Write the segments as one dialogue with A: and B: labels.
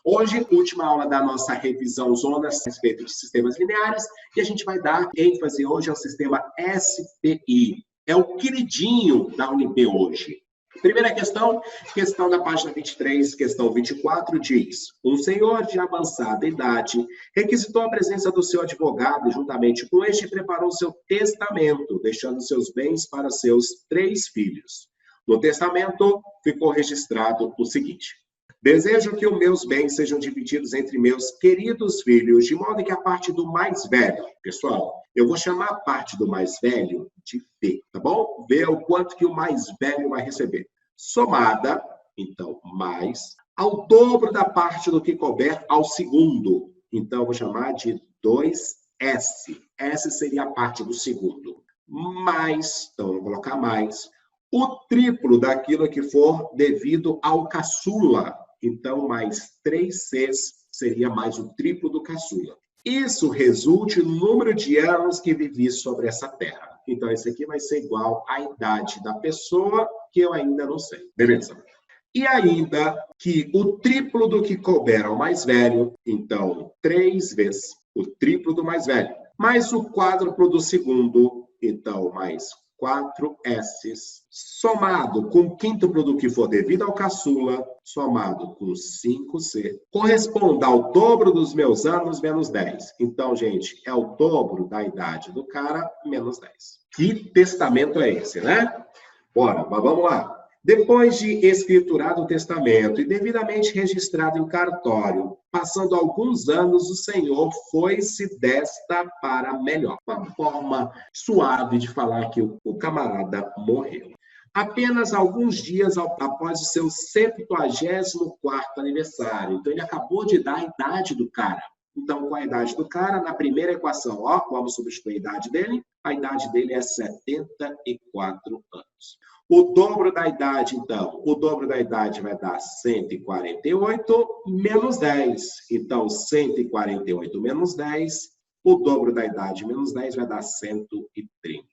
A: Hoje, última aula da nossa revisão zonas a respeito de sistemas lineares, e a gente vai dar ênfase hoje ao sistema SPI. É o queridinho da UNB hoje. Primeira questão da página 23, questão 24, diz: um senhor de avançada idade requisitou a presença do seu advogado e, juntamente com este, preparou seu testamento, deixando seus bens para seus 3 filhos. No testamento, ficou registrado o seguinte: desejo que os meus bens sejam divididos entre meus queridos filhos, de modo que a parte do mais velho, pessoal, eu vou chamar a parte do mais velho de V, tá bom? V é o quanto que o mais velho vai receber. Somada, então, mais, ao dobro da parte do que couber ao segundo. Então, eu vou chamar de 2S. S seria a parte do segundo. Mais, então, eu vou colocar mais, o triplo daquilo que for devido ao caçula. Então, mais 3Cs seria mais o triplo do caçula. Isso resulte no número de anos que vivi sobre essa terra. Então, esse aqui vai ser igual à idade da pessoa, que eu ainda não sei. Beleza? E ainda que o triplo do que couber ao mais velho, então, 3 vezes o triplo do mais velho, mais o quádruplo do segundo, então, mais 4S, somado com o quíntuplo do que for devido ao caçula, somado com 5C, corresponde ao dobro dos meus anos menos 10. Então, gente, é o dobro da idade do cara menos 10. Que testamento é esse, né? Bora, mas vamos lá. Depois de escriturado o testamento e devidamente registrado em cartório, passando alguns anos, o Senhor foi-se desta para melhor. Uma forma suave de falar que o camarada morreu. Apenas alguns dias após o seu 74º aniversário. Então, ele acabou de dar a idade do cara. Então, com a idade do cara, na primeira equação, ó, vamos substituir a idade dele. A idade dele é 74 anos. O dobro da idade, então, o dobro da idade vai dar 148 menos 10. Então, 148 menos 10, o dobro da idade menos 10 vai dar 138.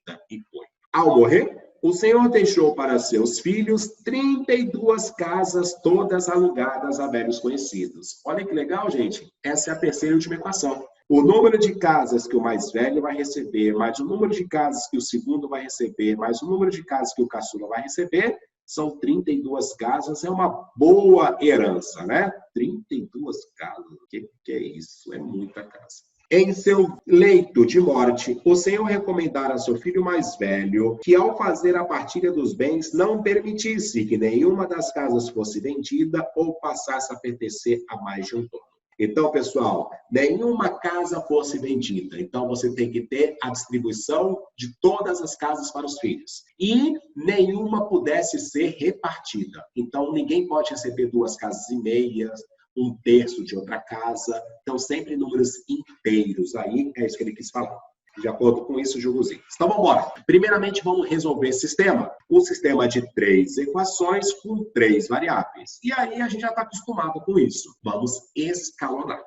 A: Ao morrer, o Senhor deixou para seus filhos 32 casas, todas alugadas a velhos conhecidos. Olha que legal, gente. Essa é a terceira e última equação. O número de casas que o mais velho vai receber, mais o número de casas que o segundo vai receber, mais o número de casas que o caçula vai receber, são 32 casas. É uma boa herança, né? 32 casas. O que é isso? É muita casa. Em seu leito de morte, o Senhor recomendara a seu filho mais velho que, ao fazer a partilha dos bens, não permitisse que nenhuma das casas fosse vendida ou passasse a pertencer a mais de um dono. Então, pessoal, nenhuma casa fosse vendida. Então, você tem que ter a distribuição de todas as casas para os filhos. E nenhuma pudesse ser repartida. Então, ninguém pode receber 2 casas e meias, 1/3 de outra casa. Então, sempre números inteiros. Aí, é isso que ele quis falar. De acordo com isso, julgozinho. Então, vamos embora. Primeiramente, vamos resolver esse sistema. Um sistema de 3 equações com 3 variáveis. E aí, a gente já está acostumado com isso. Vamos escalonar.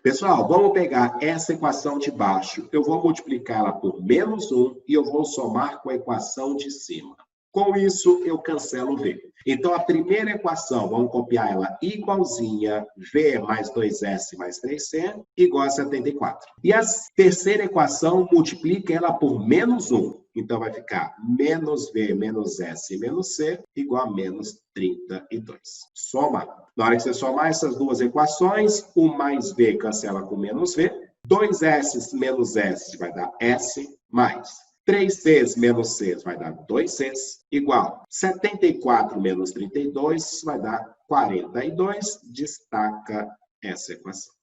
A: Pessoal, vamos pegar essa equação de baixo. Eu vou multiplicá-la por menos 1 e eu vou somar com a equação de cima. Com isso, eu cancelo V. Então, a primeira equação, vamos copiar ela igualzinha, V mais 2S mais 3C, igual a 74. E a terceira equação, multiplica ela por menos 1. Então, vai ficar menos V menos S menos C, igual a menos 32. Soma. Na hora que você somar essas duas equações, o mais V cancela com menos V, 2S menos S vai dar S, mais 3Cs menos Cs vai dar 2Cs, igual 74 menos 32 vai dar 42, destaca essa equação.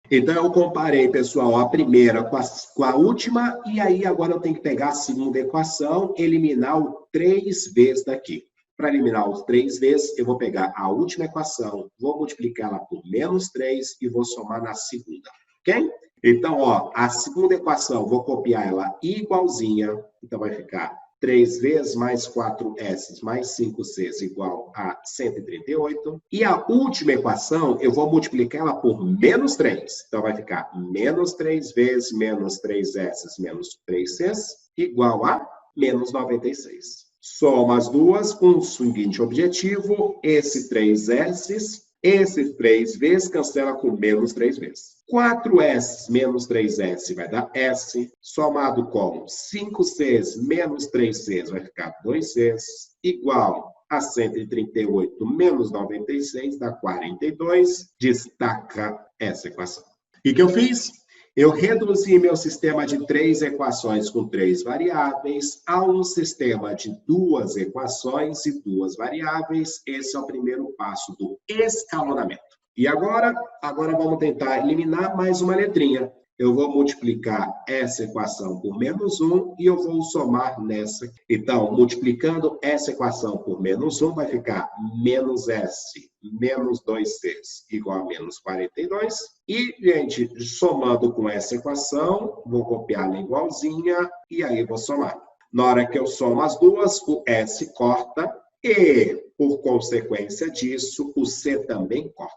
A: Então, eu comparei, pessoal, a primeira com a última, e aí agora eu tenho que pegar a segunda equação, eliminar o 3 vezes daqui. Para eliminar os 3 vezes, eu vou pegar a última equação, vou multiplicá-la por menos 3 e vou somar na segunda, ok? Então, ó, a segunda equação, vou copiar ela igualzinha. Então, vai ficar 3 vezes mais 4S mais 5Cs igual a 138. E a última equação, eu vou multiplicar ela por menos 3. Então, vai ficar menos 3 vezes menos 3S menos 3Cs igual a menos 96. Soma as duas com o seguinte objetivo, esse 3S Esse 3V cancela com menos 3V. 4S menos 3S vai dar S, somado com 5Cs menos 3Cs vai ficar 2Cs, igual a 138 menos 96 dá 42. Destaca essa equação. O que eu fiz? Eu reduzi meu sistema de 3 equações com 3 variáveis a um sistema de 2 equações e 2 variáveis. Esse é o primeiro passo do escalonamento. E agora vamos tentar eliminar mais uma letrinha. Eu vou multiplicar essa equação por menos 1 e eu vou somar nessa. Então, multiplicando essa equação por menos 1, vai ficar menos S menos 2Cs igual a menos 42. E, gente, somando com essa equação, vou copiá-la igualzinha e aí vou somar. Na hora que eu somo as duas, o S corta e, por consequência disso, o C também corta.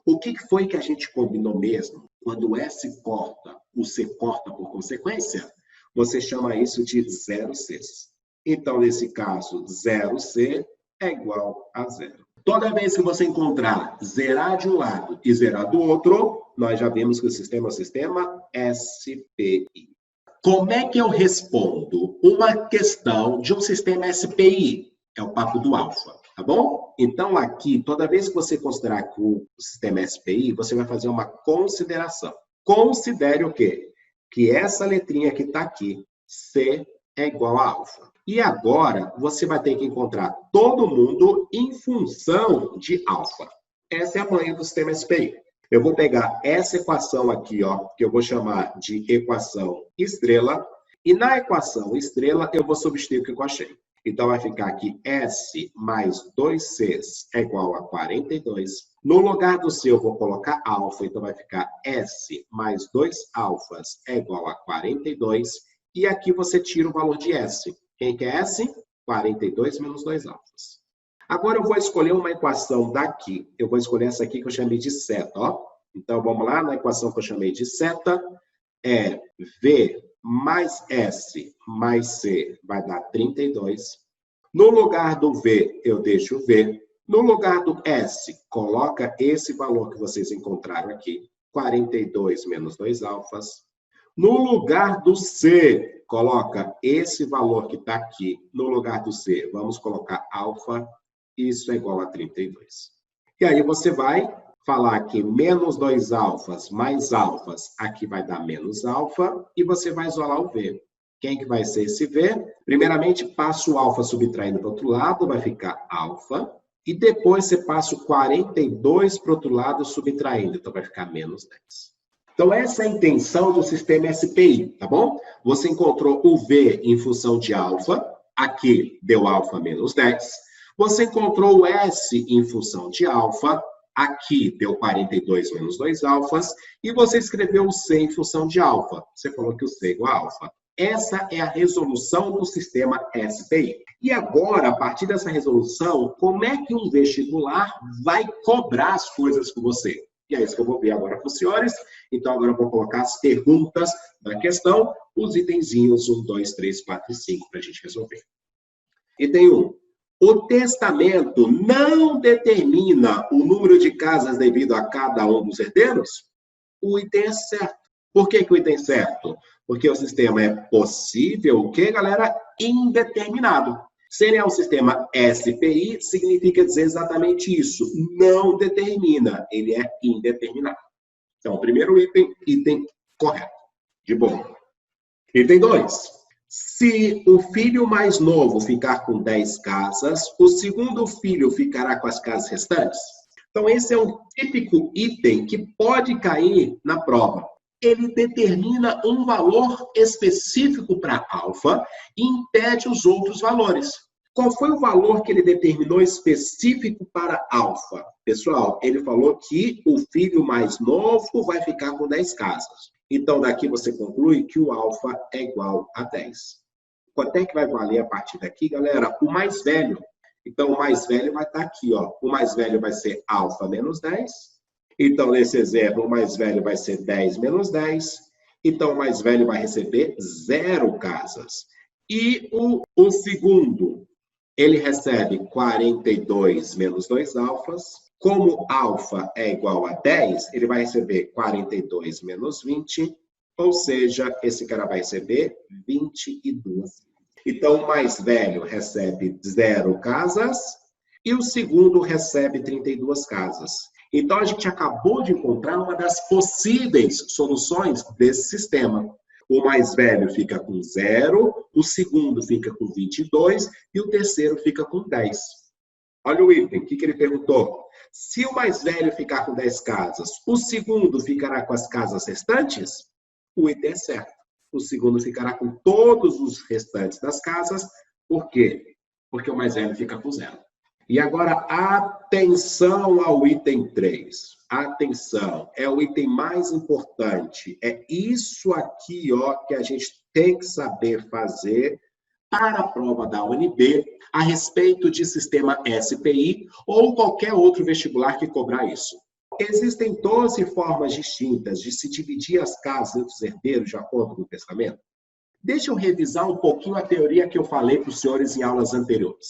A: O que foi que a gente combinou mesmo? Quando o S corta, o C corta por consequência, você chama isso de 0Cs. Então, nesse caso, 0C é igual a 0. Toda vez que você encontrar zerar de um lado e zerar do outro, nós já vimos que o sistema é o sistema SPI. Como é que eu respondo uma questão de um sistema SPI? É o papo do alfa, tá bom? Então, aqui, toda vez que você considerar que o sistema SPI, você vai fazer uma consideração. Considere o quê? Que essa letrinha que está aqui, C, é igual a alfa. E agora, você vai ter que encontrar todo mundo em função de alfa. Essa é a manha do sistema SPI. Eu vou pegar essa equação aqui, ó, que eu vou chamar de equação estrela. E na equação estrela, eu vou substituir o que eu achei. Então, vai ficar aqui S mais 2Cs é igual a 42. No lugar do C, eu vou colocar alfa. Então, vai ficar S mais 2 alfas é igual a 42. E aqui você tira o valor de S. Quem que é S? 42 menos 2 alfas. Agora, eu vou escolher uma equação daqui. Eu vou escolher essa aqui que eu chamei de seta, ó. Então, vamos lá. Na equação que eu chamei de seta, é V mais S mais C vai dar 32. No lugar do V, eu deixo o V. No lugar do S, coloca esse valor que vocês encontraram aqui. 42 menos 2 alfas. No lugar do C, coloca esse valor que está aqui. No lugar do C, vamos colocar alfa. Isso é igual a 32. E aí você vai falar que menos 2 alfas mais alfas, aqui vai dar menos alfa, e você vai isolar o V. Quem que vai ser esse V? Primeiramente, passa o alfa subtraindo para o outro lado, vai ficar alfa, e depois você passa o 42 para o outro lado subtraindo, então vai ficar menos 10. Então, essa é a intenção do sistema SPI, tá bom? Você encontrou o V em função de alfa, aqui deu alfa menos 10. Você encontrou o S em função de alfa, aqui deu 42 menos 2 alfas, e você escreveu o C em função de alfa. Você falou que o C é igual a alfa. Essa é a resolução do sistema SPI. E agora, a partir dessa resolução, como é que um vestibular vai cobrar as coisas com você? E é isso que eu vou ver agora com os senhores. Então, agora eu vou colocar as perguntas da questão, os itenzinhos 1, 2, 3, 4 e 5 para a gente resolver. Item 1. O testamento não determina o número de casas devido a cada um dos herdeiros? O item é certo. Por que o item é certo? Porque o sistema é possível, o que, galera? Indeterminado. Se ele é um sistema SPI, significa dizer exatamente isso. Não determina, ele é indeterminado. Então, primeiro item correto. De bom. Item 2. Se o filho mais novo ficar com 10 casas, o segundo filho ficará com as casas restantes? Então, esse é um típico item que pode cair na prova. Ele determina um valor específico para alfa e impede os outros valores. Qual foi o valor que ele determinou específico para alfa? Pessoal, ele falou que o filho mais novo vai ficar com 10 casas. Então, daqui você conclui que o alfa é igual a 10. Quanto é que vai valer a partir daqui, galera? O mais velho. Então, o mais velho vai estar aqui, ó. O mais velho vai ser alfa menos 10. Então, nesse exemplo, o mais velho vai ser 10 menos 10. Então, o mais velho vai receber 0 casas. E o segundo, ele recebe 42 menos 2 alfas. Como alfa é igual a 10, ele vai receber 42 menos 20, ou seja, esse cara vai receber 22. Então, o mais velho recebe 0 casas e o segundo recebe 32 casas. Então, a gente acabou de encontrar uma das possíveis soluções desse sistema. O mais velho fica com 0, o segundo fica com 22 e o terceiro fica com 10. Olha o item, o que ele perguntou? Se o mais velho ficar com 10 casas, o segundo ficará com as casas restantes? O item é certo. O segundo ficará com todos os restantes das casas. Por quê? Porque o mais velho fica com 0. E agora, atenção ao item 3. Atenção, é o item mais importante. É isso aqui, ó, que a gente tem que saber fazer para a prova da UNB a respeito de sistema SPI ou qualquer outro vestibular que cobrar isso. Existem 12 formas distintas de se dividir as casas entre os herdeiros de acordo com o testamento. Deixa eu revisar um pouquinho a teoria que eu falei para os senhores em aulas anteriores.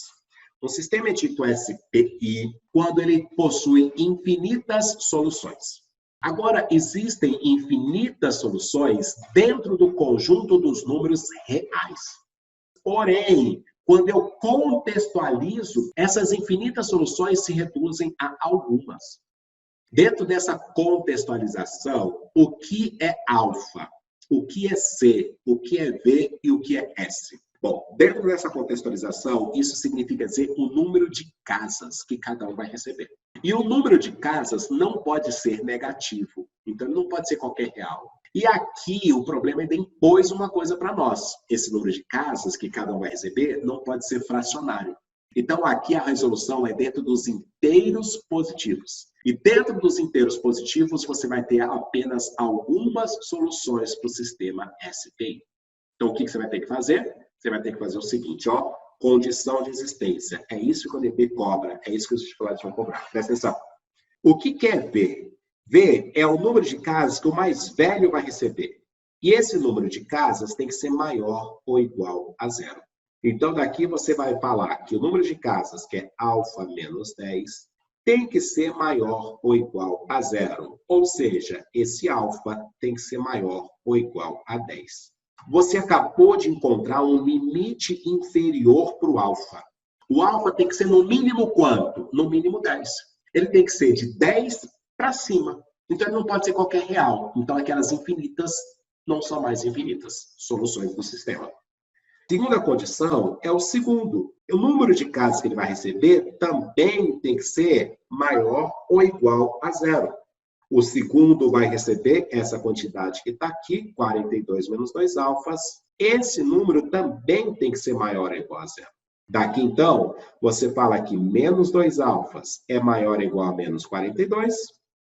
A: Um sistema é dito SPI quando ele possui infinitas soluções. Agora, existem infinitas soluções dentro do conjunto dos números reais. Porém, quando eu contextualizo, essas infinitas soluções se reduzem a algumas. Dentro dessa contextualização, o que é alfa? O que é C? O que é V? E o que é S? Bom, dentro dessa contextualização, isso significa dizer o número de casas que cada um vai receber. E o número de casas não pode ser negativo, então não pode ser qualquer real. E aqui o problema ainda impôs uma coisa para nós. Esse número de casas que cada um vai receber não pode ser fracionário. Então aqui a resolução é dentro dos inteiros positivos. E dentro dos inteiros positivos você vai ter apenas algumas soluções para o sistema SPI. Então o que você vai ter que fazer? Você vai ter que fazer o seguinte, ó, condição de existência. É isso que o ONB cobra, é isso que os vestibulares vão cobrar. Presta atenção. O que é V? V é o número de casas que o mais velho vai receber. E esse número de casas tem que ser maior ou igual a 0. Então, daqui você vai falar que o número de casas, que é alfa menos 10, tem que ser maior ou igual a 0. Ou seja, esse alfa tem que ser maior ou igual a 10. Você acabou de encontrar um limite inferior para o alfa. O alfa tem que ser no mínimo quanto? No mínimo 10. Ele tem que ser de 10 para cima. Então, ele não pode ser qualquer real. Então, aquelas infinitas não são mais infinitas. Soluções do sistema. Segunda condição é o segundo. O número de casas que ele vai receber também tem que ser maior ou igual a 0. O segundo vai receber essa quantidade que está aqui, 42 menos 2 alfas. Esse número também tem que ser maior ou igual a 0. Daqui, então, você fala que menos 2 alfas é maior ou igual a menos 42.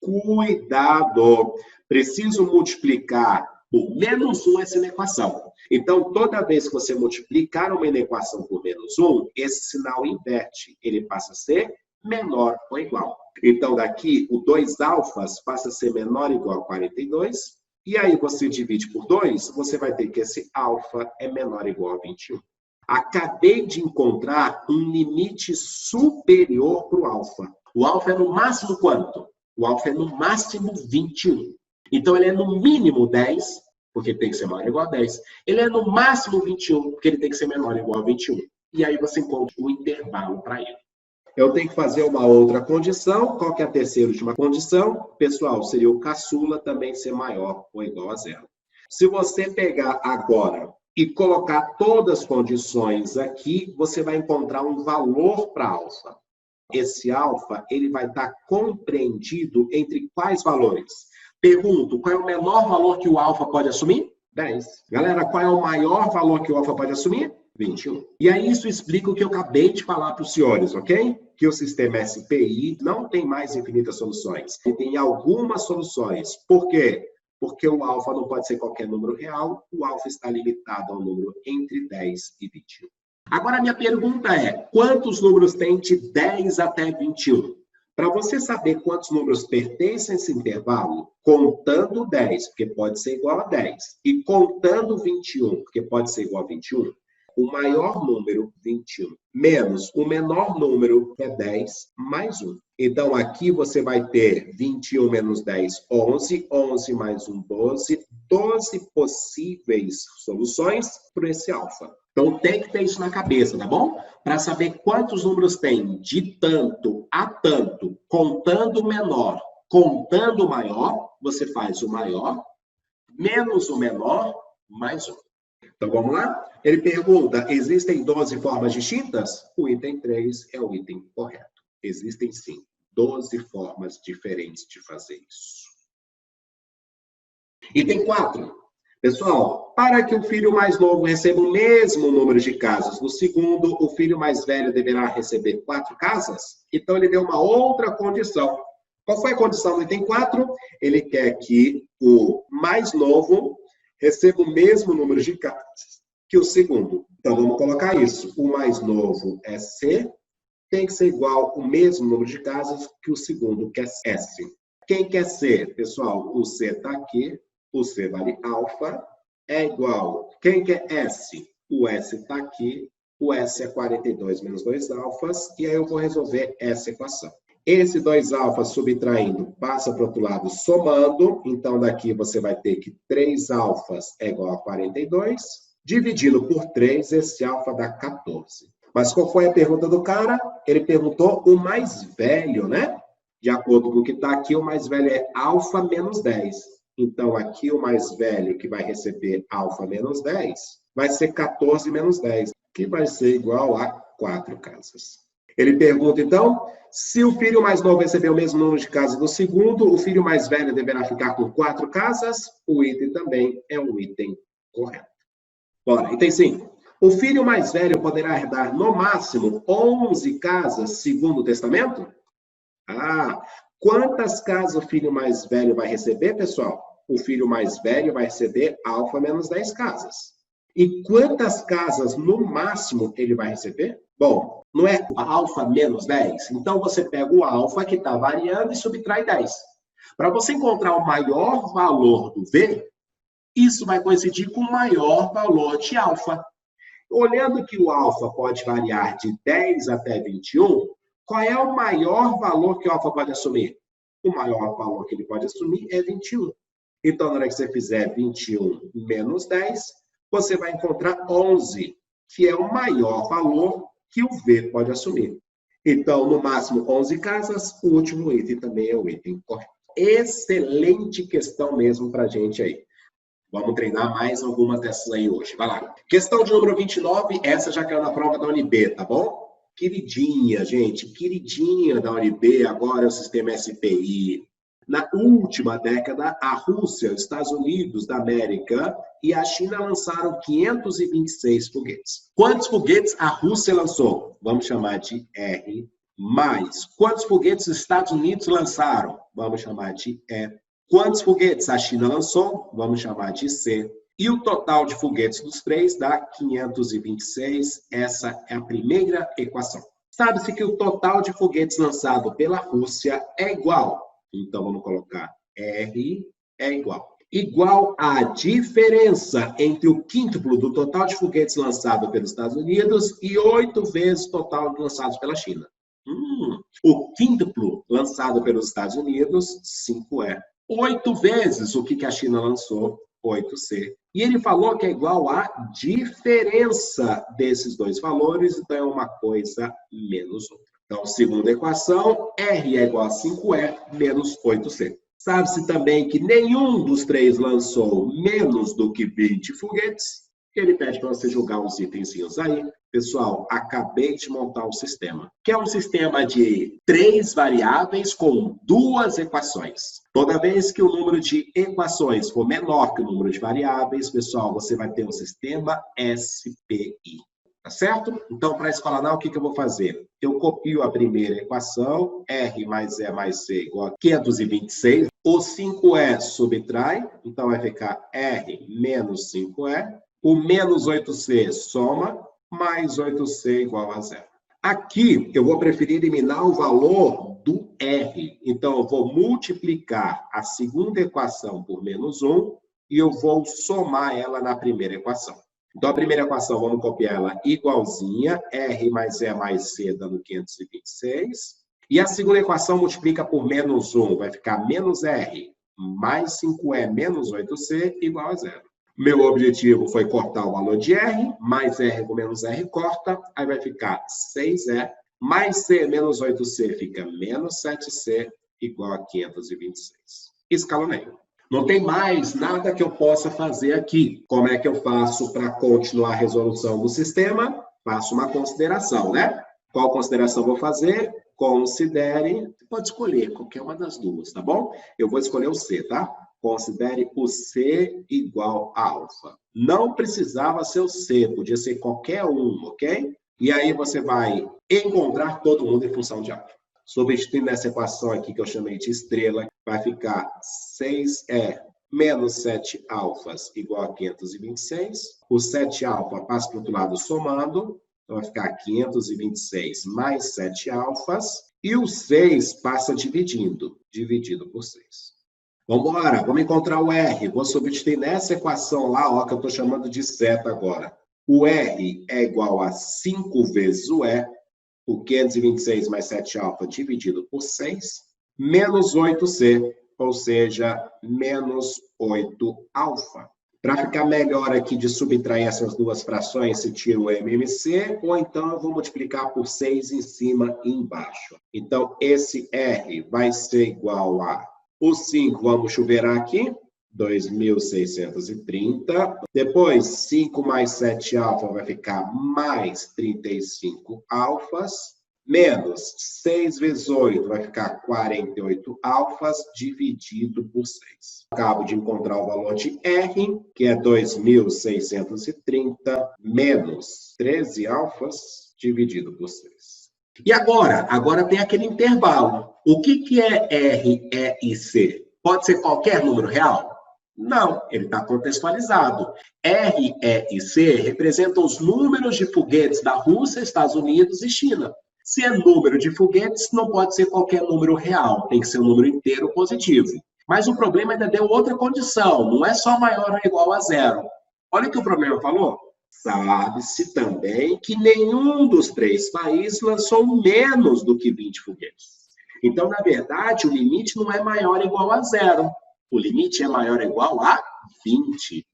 A: Cuidado! Preciso multiplicar por menos 1 essa equação. Então, toda vez que você multiplicar uma equação por menos 1, esse sinal inverte. Ele passa a ser menor ou igual. Então, daqui, o 2 alfas passa a ser menor ou igual a 42. E aí, você divide por 2, você vai ter que esse alfa é menor ou igual a 21. Acabei de encontrar um limite superior para o alfa. O alfa é no máximo quanto? O alfa é no máximo 21. Então, ele é no mínimo 10, porque ele tem que ser maior ou igual a 10. Ele é no máximo 21, porque ele tem que ser menor ou igual a 21. E aí você encontra o intervalo para ele. Eu tenho que fazer uma outra condição. Qual que é a terceira e última condição? Pessoal, seria o caçula também ser maior ou igual a 0. Se você pegar agora e colocar todas as condições aqui, você vai encontrar um valor para alfa. Esse alfa, ele vai estar compreendido entre quais valores? Pergunto, qual é o menor valor que o alfa pode assumir? 10. Galera, qual é o maior valor que o alfa pode assumir? 21. E aí isso explica o que eu acabei de falar para os senhores, ok? Que o sistema SPI não tem mais infinitas soluções. Ele tem algumas soluções. Por quê? Porque o alfa não pode ser qualquer número real. O alfa está limitado ao número entre 10 e 21. Agora, a minha pergunta é, quantos números tem de 10 até 21? Para você saber quantos números pertencem a esse intervalo, contando 10, porque pode ser igual a 10, e contando 21, porque pode ser igual a 21, o maior número, 21, menos o menor número, que é 10, mais 1. Então, aqui você vai ter 21 menos 10, 11. 11 mais 1, 12. 12 possíveis soluções para esse alfa. Então, tem que ter isso na cabeça, tá bom? Para saber quantos números tem de tanto a tanto, contando o menor, contando o maior, você faz o maior, menos o menor, mais 1. Então, vamos lá? Ele pergunta, existem 12 formas distintas? O item 3 é o item correto. Existem, sim, 12 formas diferentes de fazer isso. Item 4. Pessoal, para que o filho mais novo receba o mesmo número de casas do segundo, o filho mais velho deverá receber 4 casas? Então, ele deu uma outra condição. Qual foi a condição do item 4? Ele quer que o mais novo receba o mesmo número de casas que o segundo. Então, vamos colocar isso. O mais novo é C, tem que ser igual o mesmo número de casas que o segundo, que é S. Quem quer C? Pessoal, o C está aqui, o C vale alfa, é igual. Quem quer S? O S está aqui, o S é 42 menos 2 alfas, e aí eu vou resolver essa equação. Esse 2 alfas subtraindo passa para o outro lado somando, então daqui você vai ter que 3 alfas é igual a 42, dividido por 3, esse alfa dá 14. Mas qual foi a pergunta do cara? Ele perguntou o mais velho, né? De acordo com o que está aqui, o mais velho é alfa menos 10. Então, aqui o mais velho que vai receber alfa menos 10 vai ser 14 menos 10, que vai ser igual a 4 casas. Ele pergunta, então, se o filho mais novo receber o mesmo número de casas do segundo, o filho mais velho deverá ficar com 4 casas? O item também é um item correto. Bora, item 5. O filho mais velho poderá herdar, no máximo, 11 casas, segundo o testamento? Quantas casas o filho mais velho vai receber, pessoal? O filho mais velho vai receber alfa menos 10 casas. E quantas casas, no máximo, ele vai receber? Bom, não é alfa menos 10? Então, você pega o alfa, que está variando, e subtrai 10. Para você encontrar o maior valor do V, isso vai coincidir com o maior valor de alfa. Olhando que o alfa pode variar de 10 até 21, qual é o maior valor que o alfa pode assumir? O maior valor que ele pode assumir é 21. Então, na hora que você fizer 21 menos 10, você vai encontrar 11, que é o maior valor que o V pode assumir. Então, no máximo 11 casas, o último item também é o item correto. Excelente questão mesmo para a gente aí. Vamos treinar mais algumas dessas aí hoje. Vai lá. Questão de número 29, essa já caiu na prova da UNB, tá bom? Queridinha, gente, queridinha da UNB, agora é o sistema SPI. Na última década, a Rússia, os Estados Unidos da América e a China lançaram 526 foguetes. Quantos foguetes a Rússia lançou? Vamos chamar de R. Mais. Quantos foguetes os Estados Unidos lançaram? Vamos chamar de E. Quantos foguetes a China lançou? Vamos chamar de C. E o total de foguetes dos três dá 526. Essa é a primeira equação. Sabe-se que o total de foguetes lançado pela Rússia é igual. Então, vamos colocar R é igual. Igual à diferença entre o quíntuplo do total de foguetes lançado pelos Estados Unidos e 8 vezes o total lançados pela China. O quíntuplo lançado pelos Estados Unidos, 5E. 8 vezes o que a China lançou, 8C. E ele falou que é igual à diferença desses dois valores, então é uma coisa menos outra. Então, segunda equação, R é igual a 5E menos 8C. Sabe-se também que nenhum dos três lançou menos do que 20 foguetes. Ele pede para você jogar uns itenzinhos aí. Pessoal, acabei de montar um sistema, que é um sistema de 3 variáveis com 2 equações. Toda vez que o número de equações for menor que o número de variáveis, pessoal, você vai ter um sistema SPI. Tá certo? Então, para escola anal, o que eu vou fazer? Eu copio a primeira equação, R mais E mais C igual a 526. O 5E subtrai, então vai ficar R menos 5E. O menos 8C soma, mais 8C igual a 0. Aqui, eu vou preferir eliminar o valor do R. Então, eu vou multiplicar a segunda equação por menos 1 e eu vou somar ela na primeira equação. Então, a primeira equação, vamos copiar ela igualzinha, R mais E mais C dando 526. E a segunda equação multiplica por menos 1, vai ficar menos R mais 5E menos 8C igual a zero. Meu objetivo foi cortar o valor de R, mais R com menos R corta, aí vai ficar 6E, mais C menos 8C fica menos 7C igual a 526. Escalonei. Não tem mais nada que eu possa fazer aqui. Como é que eu faço para continuar a resolução do sistema? Faço uma consideração, né? Qual consideração vou fazer? Considere, você pode escolher qualquer uma das duas, tá bom? Eu vou escolher o C, tá? Considere o C igual a alfa. Não precisava ser o C, podia ser qualquer um, ok? E aí você vai encontrar todo mundo em função de alfa. Substituindo essa equação aqui que eu chamei de estrela, vai ficar 6E menos 7 alfas igual a 526. O 7 alfa passa para o outro lado somando, então vai ficar 526 mais 7 alfas. E o 6 passa dividido por 6. Vamos embora, vamos encontrar o R. Vou substituir nessa equação lá, ó, que eu estou chamando de seta agora. O R é igual a 5 vezes o E, o 526 mais 7 alfa dividido por 6, menos 8C, ou seja, menos 8 alfa. Para ficar melhor aqui de subtrair essas duas frações, se tira o MMC, ou então eu vou multiplicar por 6 em cima e embaixo. Então, esse R vai ser igual a o 5, vamos chuveirar aqui, 2.630. Depois, 5 mais 7 alfa vai ficar mais 35 alfas, menos 6 vezes 8 vai ficar 48 alfas, dividido por 6. Acabo de encontrar o valor de R, que é 2.630, menos 13 alfas, dividido por 6. E agora? Agora tem aquele intervalo. O que é R, E e C? Pode ser qualquer número real? Não, ele está contextualizado. R, E e C representam os números de foguetes da Rússia, Estados Unidos e China. Se é número de foguetes, não pode ser qualquer número real, tem que ser um número inteiro positivo. Mas o problema ainda deu outra condição, não é só maior ou igual a zero. Olha o que o problema falou. Sabe-se também que nenhum dos 3 países lançou menos do que 20 foguetes. Então, na verdade, o limite não é maior ou igual a zero. O limite é maior ou igual a 20.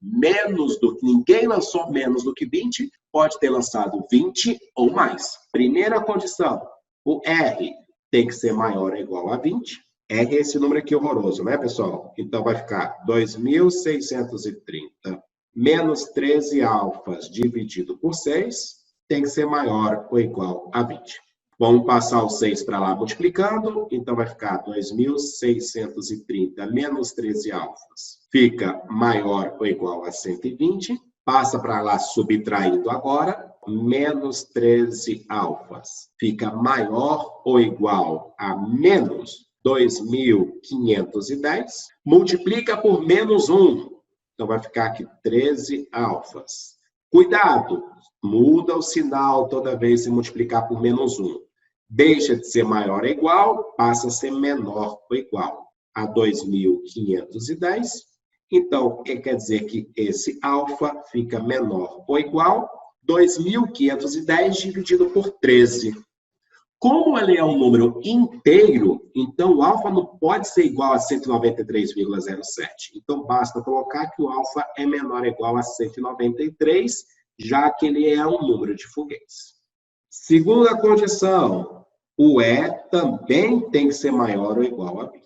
A: Ninguém lançou menos do que 20, pode ter lançado 20 ou mais. Primeira condição, o R tem que ser maior ou igual a 20. R é esse número aqui horroroso, né, pessoal? Então, vai ficar 2.630 menos 13 alfas dividido por 6 tem que ser maior ou igual a 20. Vamos passar o 6 para lá multiplicando, então vai ficar 2.630 menos 13 alfas. Fica maior ou igual a 120. Passa para lá subtraindo agora, menos 13 alfas. Fica maior ou igual a menos 2.510. Multiplica por menos 1. Então vai ficar aqui 13 alfas. Cuidado, muda o sinal toda vez que multiplicar por menos 1. Deixa de ser maior ou igual, passa a ser menor ou igual a 2.510. Então, quer dizer que esse alfa fica menor ou igual a 2.510 dividido por 13. Como ele é um número inteiro, então o alfa não pode ser igual a 193,07. Então, basta colocar que o alfa é menor ou igual a 193, já que ele é um número de foguetes. Segunda condição, o E também tem que ser maior ou igual a 20.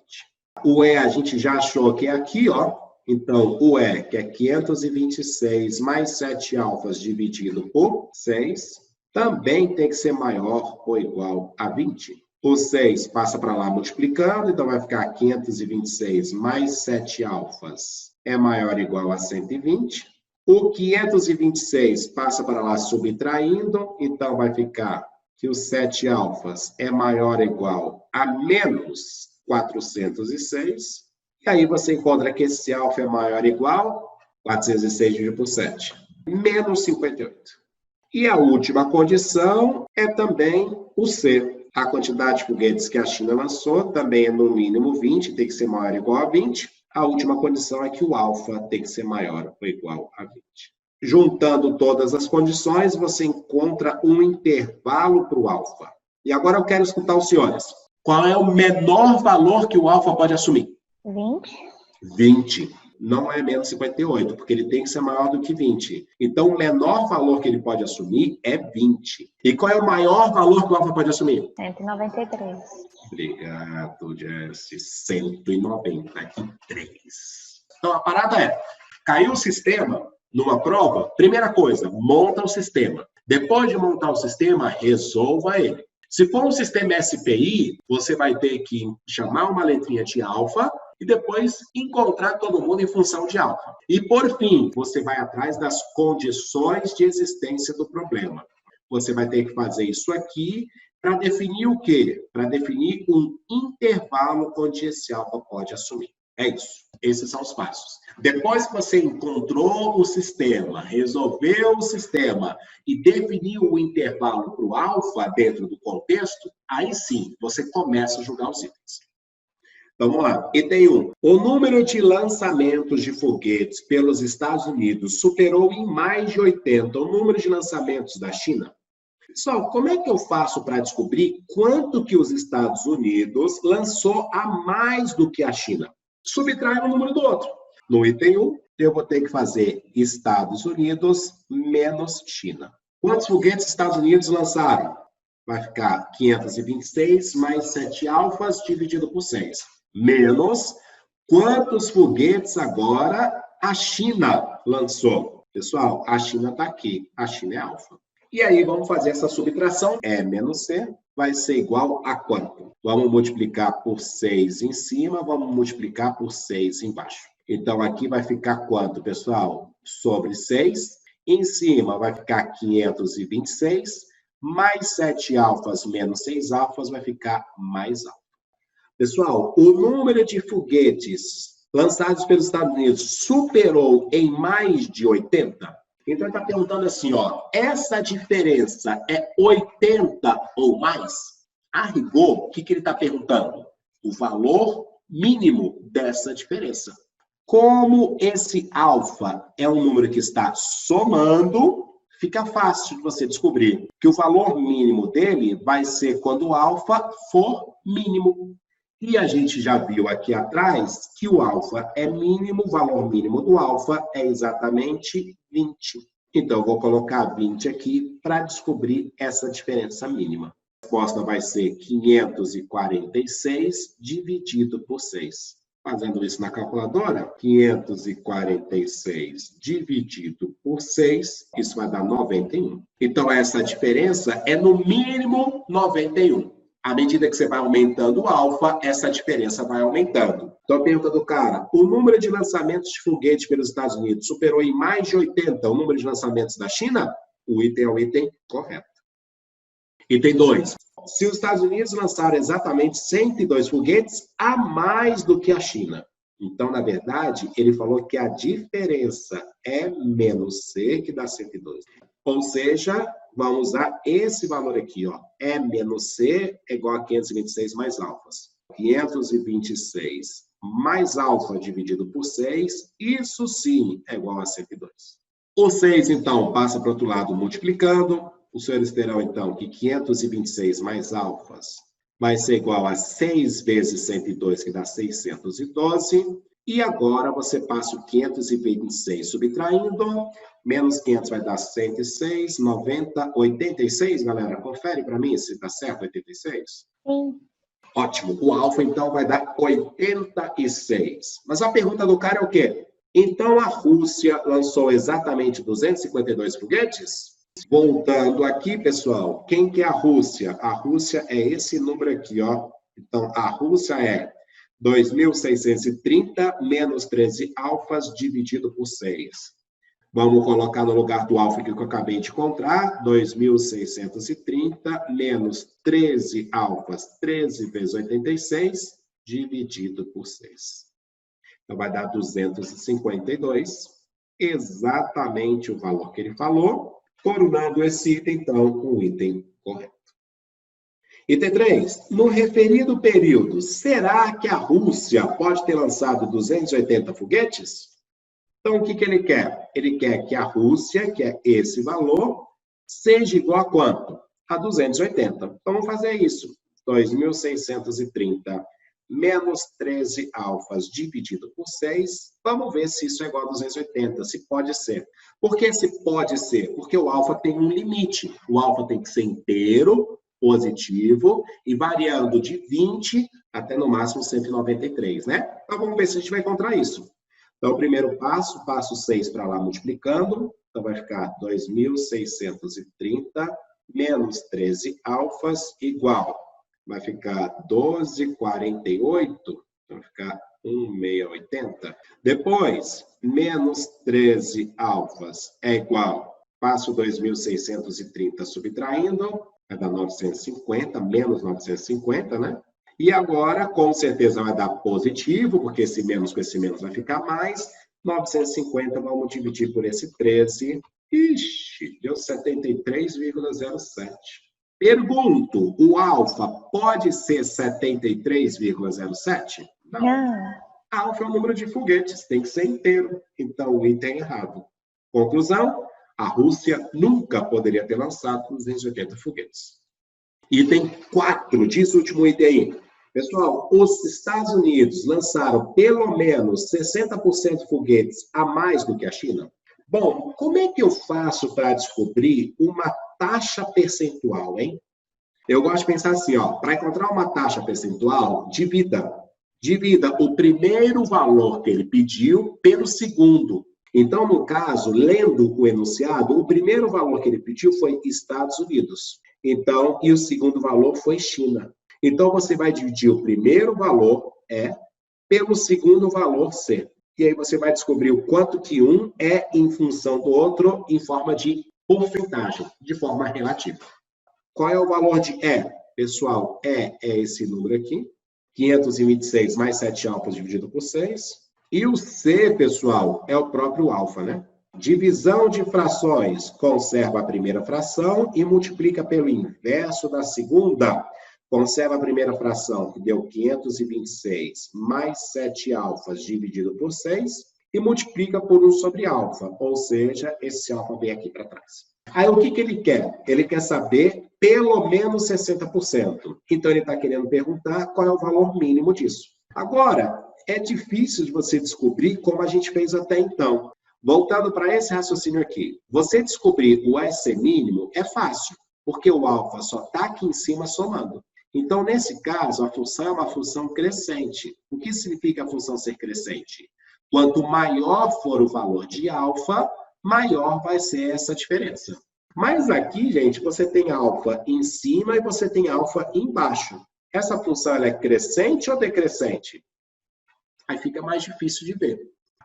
A: O E a gente já achou que é aqui, ó. Então, o E, que é 526 mais 7 alfas dividido por 6, também tem que ser maior ou igual a 20. O 6 passa para lá multiplicando, então vai ficar 526 mais 7 alfas é maior ou igual a 120. O 526 passa para lá subtraindo, então vai ficar que os 7 alfas é maior ou igual a menos 406. E aí você encontra que esse alfa é maior ou igual a 406 dividido por 7. Menos 58. E a última condição é também o C. A quantidade de foguetes que a China lançou também é no mínimo 20, tem que ser maior ou igual a 20. A última condição é que o alfa tem que ser maior ou igual a 20. Juntando todas as condições, você encontra um intervalo para o alfa. E agora eu quero escutar os senhores. Qual é o menor valor que o alfa pode assumir?
B: 20.
A: 20. Não é menos 58, porque ele tem que ser maior do que 20. Então, o menor valor que ele pode assumir é 20. E qual é o maior valor que o alfa pode assumir?
B: 193.
A: Obrigado, Jesse. 193. Então, a parada é, caiu o sistema numa prova, primeira coisa, monta o sistema. Depois de montar o sistema, resolva ele. Se for um sistema SPI, você vai ter que chamar uma letrinha de alfa e depois encontrar todo mundo em função de alfa. E, por fim, você vai atrás das condições de existência do problema. Você vai ter que fazer isso aqui para definir o quê? Para definir um intervalo onde esse alfa pode assumir. É isso. Esses são os passos. Depois que você encontrou o sistema, resolveu o sistema e definiu o intervalo para o alfa dentro do contexto, aí sim, você começa a jogar os itens. Então, vamos lá. Item 1. O número de lançamentos de foguetes pelos Estados Unidos superou em mais de 80 o número de lançamentos da China? Pessoal, como é que eu faço para descobrir quanto que os Estados Unidos lançou a mais do que a China? Subtrai um número do outro. No item 1, eu vou ter que fazer Estados Unidos menos China. Quantos foguetes Estados Unidos lançaram? Vai ficar 526 mais 7 alfas dividido por 6. Menos quantos foguetes agora a China lançou? Pessoal, a China está aqui. A China é alfa. E aí, vamos fazer essa subtração. E menos C vai ser igual a quanto? Vamos multiplicar por 6 em cima, vamos multiplicar por 6 embaixo. Então, aqui vai ficar quanto, pessoal? Sobre 6. Em cima vai ficar 526, mais 7 alfas menos 6 alfas vai ficar mais alfa. Pessoal, o número de foguetes lançados pelos Estados Unidos superou em mais de 80? Então, ele está perguntando assim, ó, essa diferença é 80 ou mais? A rigor, o que ele está perguntando? O valor mínimo dessa diferença. Como esse alfa é um número que está somando, fica fácil de você descobrir que o valor mínimo dele vai ser quando o alfa for mínimo. E a gente já viu aqui atrás que o alfa é mínimo, o valor mínimo do alfa é exatamente 20. Então, eu vou colocar 20 aqui para descobrir essa diferença mínima. A resposta vai ser 546 dividido por 6. Fazendo isso na calculadora, 546 dividido por 6, isso vai dar 91. Então, essa diferença é no mínimo 91. À medida que você vai aumentando o alfa, essa diferença vai aumentando. Então, a pergunta do cara, o número de lançamentos de foguete pelos Estados Unidos superou em mais de 80 o número de lançamentos da China? O item é o item correto. Item 2. Se os Estados Unidos lançaram exatamente 102 foguetes a mais do que a China. Então, na verdade, ele falou que a diferença é menos C, que dá 102. Ou seja, vamos usar esse valor aqui, ó. E menos C é igual a 526 mais alfas. 526 mais alfa dividido por 6, isso sim é igual a 102. O 6, então, passa para o outro lado multiplicando. Os senhores terão, então, que 526 mais alfas vai ser igual a 6 vezes 102, que dá 612. E agora você passa o 526 subtraindo, menos 500 vai dar 106, 90, 86, galera. Confere para mim se está certo, 86?
B: Sim.
A: Ótimo. O alfa, então, vai dar 86. Mas a pergunta do cara é o quê? Então, a Rússia lançou exatamente 252 foguetes? Voltando aqui, pessoal, quem que é a Rússia? A Rússia é esse número aqui, ó. Então, a Rússia é 2.630 menos 13 alfas dividido por 6. Vamos colocar no lugar do alfa que eu acabei de encontrar, 2.630 menos 13 alfas, 13 vezes 86, dividido por 6. Então, vai dar 252, exatamente o valor que ele falou, tornando esse item, então, um item correto. Item 3. No referido período, será que a Rússia pode ter lançado 280 foguetes? Então, o que que ele quer? Ele quer que a Rússia, que é esse valor, seja igual a quanto? A 280. Então, vamos fazer isso. 2.630 menos 13 alfas dividido por 6. Vamos ver se isso é igual a 280, se pode ser. Por que se pode ser? Porque o alfa tem um limite. O alfa tem que ser inteiro, positivo, e variando de 20 até no máximo 193, né? Então, vamos ver se a gente vai encontrar isso. Então, o primeiro passo, passo 6 para lá multiplicando. Então, vai ficar 2.630 menos 13 alfas igual. Vai ficar 12,48. Então, vai ficar 1,680. Depois, menos 13 alfas é igual. Passo 2.630 subtraindo. Vai dar 950, menos 950, né? E agora, com certeza, vai dar positivo, porque esse menos com esse menos vai ficar mais. 950, vamos dividir por esse 13. Ixi, deu 73,07. Pergunto, o alfa pode ser 73,07? Não. Alfa é o número de foguetes, tem que ser inteiro. Então, o item é errado. Conclusão, a Rússia nunca poderia ter lançado 280 foguetes. Item 4, diz o último item aí. Pessoal, os Estados Unidos lançaram pelo menos 60% foguetes a mais do que a China? Bom, como é que eu faço para descobrir uma taxa percentual, hein? Eu gosto de pensar assim, ó, para encontrar uma taxa percentual, divida o primeiro valor que ele pediu pelo segundo. Então, no caso, lendo o enunciado, o primeiro valor que ele pediu foi Estados Unidos. Então, e o segundo valor foi China. Então, você vai dividir o primeiro valor, pelo segundo valor, C. E aí você vai descobrir o quanto que um é em função do outro em forma de porcentagem, de forma relativa. Qual é o valor de E? Pessoal, E é esse número aqui. 526 mais 7 alfas dividido por 6. E o C, pessoal, é o próprio alfa, né? Divisão de frações, conserva a primeira fração e multiplica pelo inverso da segunda. Conserva a primeira fração, que deu 526, mais 7 alfas dividido por 6, e multiplica por 1 sobre alfa, ou seja, esse alfa vem aqui para trás. Aí, o que que ele quer? Ele quer saber pelo menos 60%. Então, ele está querendo perguntar qual é o valor mínimo disso. Agora, é difícil de você descobrir como a gente fez até então. Voltando para esse raciocínio aqui, você descobrir o EC mínimo é fácil, porque o alfa só está aqui em cima somando. Então, nesse caso, a função é uma função crescente. O que significa a função ser crescente? Quanto maior for o valor de alfa, maior vai ser essa diferença. Mas aqui, gente, você tem alfa em cima e você tem alfa embaixo. Essa função ela é crescente ou decrescente? Aí fica mais difícil de ver.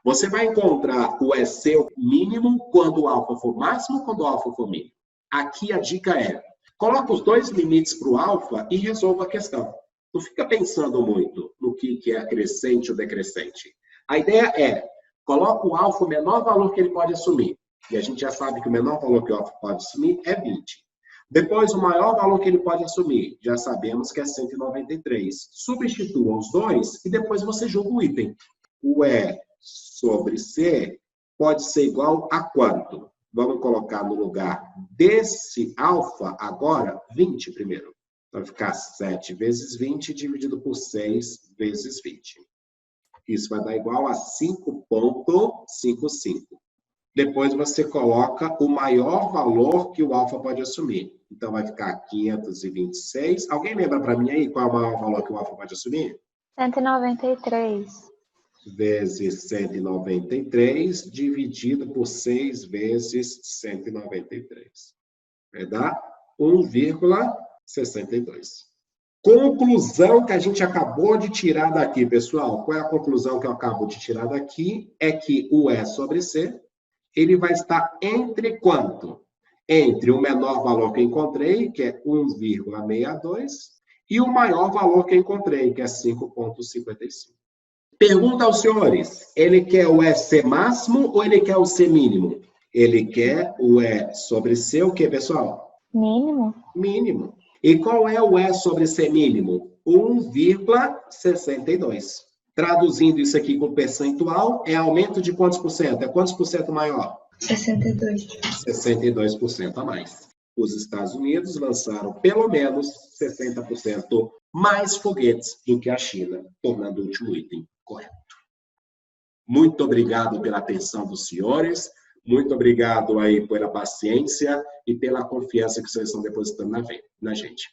A: Você vai encontrar o EC mínimo quando o alfa for máximo ou quando o alfa for mínimo. Aqui a dica é, coloca os dois limites para o alfa e resolva a questão. Não fica pensando muito no que é crescente ou decrescente. A ideia é, coloca o alfa o menor valor que ele pode assumir. E a gente já sabe que o menor valor que o alfa pode assumir é 20. Depois, o maior valor que ele pode assumir, já sabemos que é 193. Substitua os dois e depois você julga o item. O E sobre C pode ser igual a quanto? Vamos colocar no lugar desse alfa agora 20 primeiro. Vai ficar 7 vezes 20 dividido por 6 vezes 20. Isso vai dar igual a 5,55. Depois você coloca o maior valor que o alfa pode assumir. Então vai ficar 526. Alguém lembra para mim aí qual é o maior valor que o alfa pode assumir?
B: 193.
A: Vezes 193, dividido por 6 vezes 193. Vai dar 1,62. Conclusão que a gente acabou de tirar daqui, pessoal. Qual é a conclusão que eu acabo de tirar daqui? É que o E sobre C, ele vai estar entre quanto? Entre o menor valor que eu encontrei, que é 1,62, e o maior valor que eu encontrei, que é 5,55. Pergunta aos senhores, ele quer o EC máximo ou ele quer o C mínimo? Ele quer o E sobre C, o quê, pessoal?
B: Mínimo.
A: Mínimo. E qual é o E sobre C mínimo? 1,62. Traduzindo isso aqui com percentual, é aumento de quantos por cento? É quantos por cento maior?
B: 62.
A: 62% a mais. Os Estados Unidos lançaram pelo menos 60% mais foguetes do que a China, tornando o último item correto. Muito obrigado pela atenção dos senhores, muito obrigado aí pela paciência e pela confiança que vocês estão depositando na gente.